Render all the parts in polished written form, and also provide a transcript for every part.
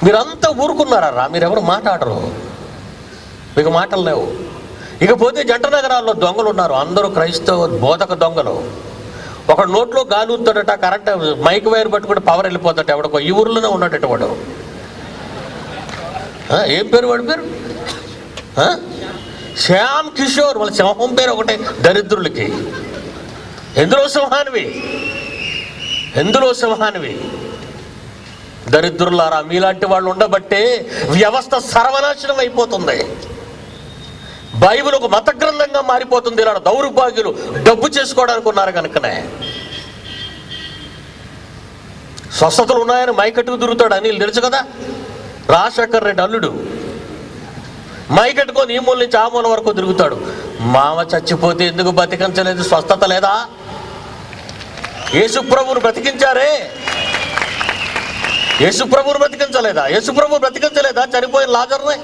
మీరంతా ఊరుకున్నారా? మీరెవరు మాట్లాడరు, మీకు మాటలు లేవు. ఇకపోతే జంట నగరాల్లో దొంగలు ఉన్నారు, అందరూ క్రైస్తవ బోధక దొంగలు. ఒకడు నోట్లో గాలి ఊతాడట, కరెంట్ మైక్ వైర్ పట్టుకుంటే పవర్ వెళ్ళిపోతాడు. ఎవడికో ఈ ఊర్లోనే ఉన్నాడట వాడు. ఏం పేరు వాడి పేరు? శ్యామ్ కిషోర్. వాళ్ళ సింహం పేరు ఒకటే దరిద్రులకి. ఎందులో సింహానివి, ఎందులో సింహానివి? దరిద్రులారా, మీలాంటి వాళ్ళు ఉండబట్టే వ్యవస్థ సర్వనాశనం అయిపోతుంది. బైబిల్ ఒక మత గ్రంథంగా మారిపోతుంది. ఇలా దౌర్భాగ్యులు డబ్బు చేసుకోవడానికి ఉన్నారు కనుకనే. స్వస్థతలు ఉన్నాయని మైకట్టుకు తిరుగుతాడు అనిల్, తెలుసు కదా, రాజశేఖర్ రెడ్డి అల్లుడు. మైకట్టుకొని ఈ మూల నుంచి ఆ మూల వరకు తిరుగుతాడు. మామ చచ్చిపోతే ఎందుకు బతికించలేదు? స్వస్థత లేదా? యేసుప్రభువును బ్రతికించారే, యేసుప్రభువును బ్రతికించలేదా? యేసుప్రభు బ్రతికించలేదా చనిపోయిన లాజరుని?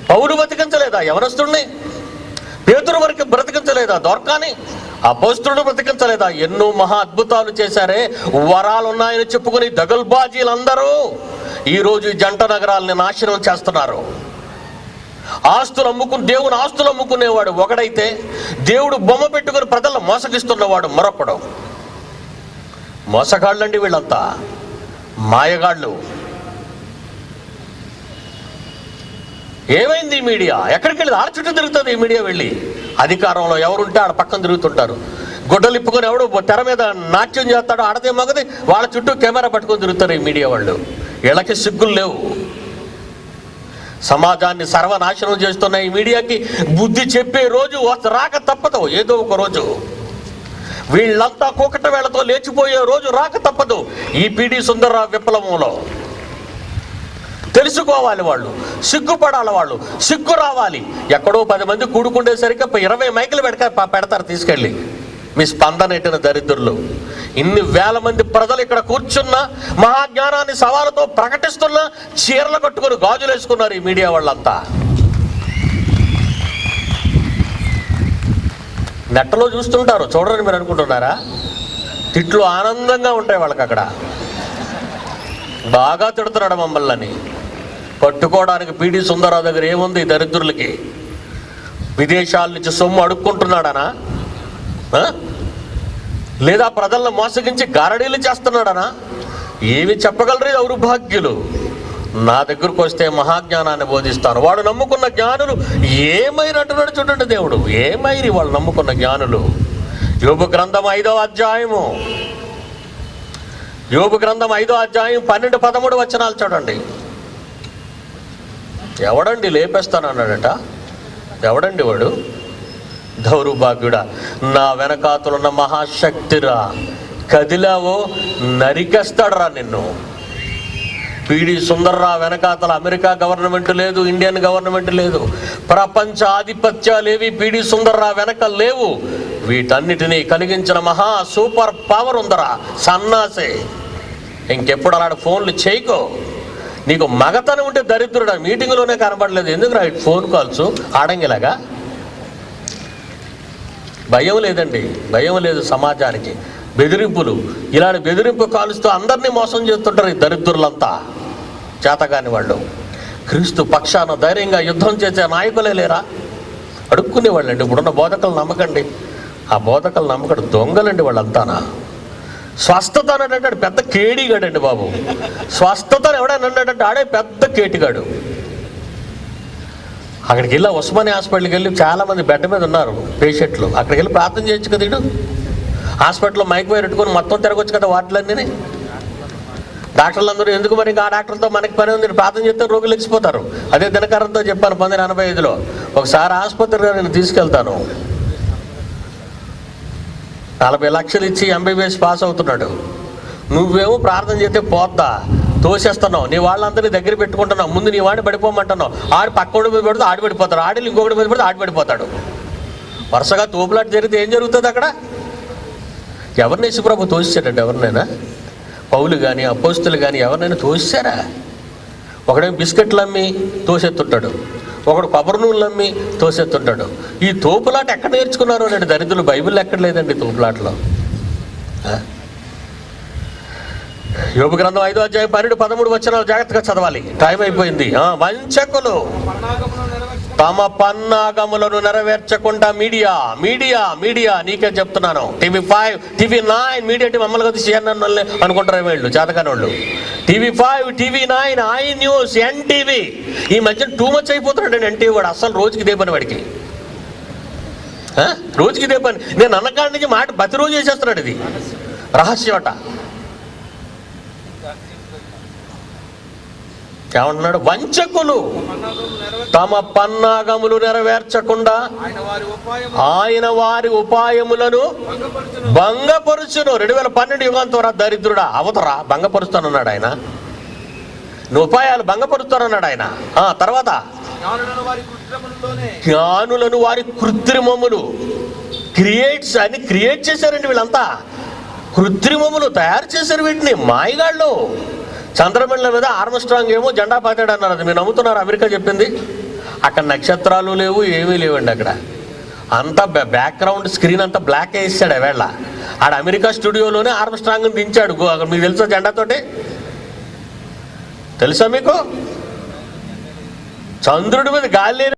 పౌలు బ్రతికించలేదా యవనస్తుడిని? పేతురు వరకు బ్రతికించలేదా దొర్కాని? అపోస్తలుడు బ్రతికించలేదా? ఎన్నో మహా అద్భుతాలు చేశారే. వరాలు ఉన్నాయని చెప్పుకుని దగల్బాజీలందరూ ఈరోజు జంట నగరాలని నాశనం చేస్తున్నారు. ఆస్తులు అమ్ముకుని, దేవుని ఆస్తులు అమ్ముకునేవాడు ఒకడైతే, దేవుడు బొమ్మ పెట్టుకుని ప్రజలను మోసగిస్తున్నవాడు మరొకడు. మోసగాళ్ళండి వీళ్ళంతా, మాయగాళ్ళు. ఏమైంది ఈ మీడియా? ఎక్కడికి వెళ్ళి ఆడ చుట్టూ తిరుగుతుంది ఈ మీడియా. వెళ్ళి అధికారంలో ఎవరుంటే ఆడ పక్కన తిరుగుతుంటారు. గుడ్డలు ఇప్పుకొని ఎవడు తెర మీద నాట్యం చేస్తాడో ఆడదే మగది వాళ్ళ చుట్టూ కెమెరా పట్టుకొని తిరుగుతారు ఈ మీడియా వాళ్ళు. వీళ్ళకి సిగ్గులు లేవు. సమాజాన్ని సర్వనాశనం చేస్తున్న ఈ మీడియాకి బుద్ధి చెప్పే రోజు రాక తప్పదు. ఏదో ఒక రోజు వీళ్ళంతా కూకట వేళతో లేచిపోయే రోజు రాక తప్పదు. ఈ పిడి సుందర్రావు విప్లవంలో తెలుసుకోవాలి వాళ్ళు, సిగ్గుపడాలి వాళ్ళు, సిగ్గు రావాలి. ఎక్కడో 10 మంది కూడుకుండేసరికి 20 మైకులు పెడతారు తీసుకెళ్ళి. మీ స్పందన ఎట్టిన దరిద్రులు. ఇన్ని వేల మంది ప్రజలు ఇక్కడ కూర్చున్న మహాజ్ఞానాన్ని సవాలుతో ప్రకటిస్తున్న చీరలు కట్టుకుని గాజులు వేసుకున్నారు ఈ మీడియా వాళ్ళంతా. నెట్టలో చూస్తుంటారు, చూడరని మీరు అనుకుంటున్నారా? తిట్లు ఆనందంగా ఉంటాయి వాళ్ళకి. అక్కడ బాగా తిడుతున్నాడు మమ్మల్ని. పట్టుకోవడానికి పిడి సుందరరావు దగ్గర ఏముంది దరిద్రులకి? విదేశాల నుంచి సొమ్ము అడుక్కుంటున్నాడనా? లేదా ప్రజలను మోసగించి గారడీలు చేస్తున్నాడనా? ఏమి చెప్పగలరు దౌర్భాగ్యులు? నా దగ్గరకు వస్తే మహాజ్ఞానాన్ని బోధిస్తాను. వాడు నమ్ముకున్న జ్ఞానులు ఏమైనట్టున్నాడు చూడండి దేవుడు. ఏమైరి వాళ్ళు నమ్ముకున్న జ్ఞానులు. యోబు గ్రంథం 5వ అధ్యాయము, యోబు గ్రంథం 5వ అధ్యాయం 12-13 వచనాలు చూడండి. ఎవడండి లేపేస్తానన్నాడట? ఎవడండి వాడు? దౌర్భాగ్యుడా, నా వెనకాతలున్న మహాశక్తిరా, కదిలావో నరికేస్తాడరా నిన్ను. పిడి సుందర్రావు వెనకాతల అమెరికా గవర్నమెంట్ లేదు, ఇండియన్ గవర్నమెంట్ లేదు, ప్రపంచ ఆధిపత్యాలేవి పిడి సుందర్రావు వెనక లేవు. వీటన్నిటినీ కలిగించిన మహా సూపర్ పవర్ ఉందరా సన్నాసే. ఇంకెప్పుడు అలాంటి ఫోన్లు చేయకో. నీకు మగతనం ఉంటే దరిద్రుడా, మీటింగ్లోనే కనబడలేదు ఎందుకు రా ఫోన్ కాల్స్ ఆడంగిలాగా? భయం లేదండి, భయం లేదు సమాజానికి. బెదిరింపులు, ఇలాంటి బెదిరింపు కాలుస్తూ అందరినీ మోసం చేస్తుంటారు ఈ దరిద్రులంతా, చేతగాని వాళ్ళు. క్రీస్తు పక్షాన ధైర్యంగా యుద్ధం చేసే నాయకులే లేరా? అడుక్కునేవాళ్ళండి. ఇప్పుడున్న బోధకులు నమ్మకండి, ఆ బోధకులు నమ్మకడు దొంగలండి వాళ్ళంతానా. స్వస్థత అని అంటాడు పెద్ద కేడిగాడండి బాబు. స్వస్థతను ఎవడని అన్నాడంటే ఆడే పెద్ద కేటిగాడు. అక్కడికి వెళ్ళి ఉస్మానియా హాస్పిటల్కి వెళ్ళి చాలామంది బెడ్ మీద ఉన్నారు పేషెంట్లు. అక్కడికి వెళ్ళి ప్రార్థన చేయొచ్చు కదా. ఇడు హాస్పిటల్లో మైక్ వైర్ పెట్టుకొని మొత్తం తిరగొచ్చు కదా వాటిలన్నీ. డాక్టర్లు అందరూ ఎందుకు మరి ఆ డాక్టర్తో మనకి పని ఉంది, ప్రార్థన చేస్తే రోగులు లెక్కిపోతారు. అదే దినకరంతో చెప్పాను 1985లో. ఒకసారి ఆసుపత్రిగా నేను తీసుకెళ్తాను, 40 లక్షలు ఇచ్చి MBBS పాస్ అవుతున్నాడు. నువ్వేమో ప్రార్థన చేస్తే పోద్దా తోసేస్తున్నావు, నీ వాళ్ళందరినీ దగ్గర పెట్టుకుంటున్నావు. ముందు నీ వాడిని పడిపోమంటున్నావు, ఆడు పక్కడి మీద పెడితే ఆడి పడిపోతాడు, ఆడి ఇంకొకటి మీద పెడితే ఆడి పడిపోతాడు. వరుసగా తోపులాట జరిగితే ఏం జరుగుతుంది అక్కడ? ఎవరిని యేసుప్రభు తోసేసాడండి? ఎవరినైనా పౌలు కానీ అపోస్తులు కానీ ఎవరినైనా తోసేశారా? ఒకడేమో బిస్కెట్లు అమ్మి తోసెత్తుంటాడు, ఒకడు కొబ్బరి నూనెలు అమ్మి తోసెత్తుంటాడు. ఈ తోపులాట ఎక్కడ నేర్చుకున్నారు అంటే దరిద్రులు? బైబిల్లో ఎక్కడ లేదండి తోపులాటలో. యోబు గ్రంథం 5వ అధ్యాయం 12-13 వచనాలు జాగ్రత్తగా చదవాలి, టైం అయిపోయింది. వంచకులు తమ పన్నాగములను నెరవేర్చకుండా మీడియా మీడియా మీడియా నీకే చెప్తున్నాను, TV5 TV9 మీడియా టీం అమ్మలు కదా CNN అనుకుంటారు వీళ్ళు చేతకాని వాళ్ళు. TV5 TV9 I news NTV ఈ మధ్య టూ మచ్ అయిపోతున్నాడు NTV వాడు. అసలు రోజుకి ఇదే పని వాడికి, రోజుకి ఇదే పని. నేను అన్నకాడి నుంచి మాట ప్రతిరోజు చేసేస్తున్నాడు. ఇది రహస్యమట. ఏమంటున్నాడు? వంచకులు తమ పన్నాగములు నెరవేర్చకుండా ఆయన వారి ఉపాయములను భంగపరుచును. 2012 యుగాంతం రా దరిద్రుడా, అవతరా భంగపరుస్తానన్నాడు ఆయన. నువ్వు ఉపాయాలు భంగపరుస్తానన్నాడు ఆయన. తర్వాత జ్ఞానులను వారి కృత్రిమములు క్రియేట్స్ అని క్రియేట్ చేశారండి వీళ్ళంతా. కృత్రిమములు తయారు చేశారు వీటిని, మాయగాళ్ళు. చంద్రమండలం మీద ఆర్మ్స్ట్రాంగ్ ఏమో జెండా పాతాడు అన్నారు. అది మీరు నమ్ముతున్నారు? అమెరికా చెప్పింది. అక్కడ నక్షత్రాలు లేవు, ఏమీ లేవండి. అక్కడ అంతా బ్యాక్గ్రౌండ్ స్క్రీన్ అంతా బ్లాక్ వేసాడు వేళ. ఆడ అమెరికా స్టూడియోలోనే ఆర్మ్స్ట్రాంగ్ని దించాడు. మీకు తెలుసా జెండాతోటి? తెలుసా మీకు? చంద్రుడి మీద గాలి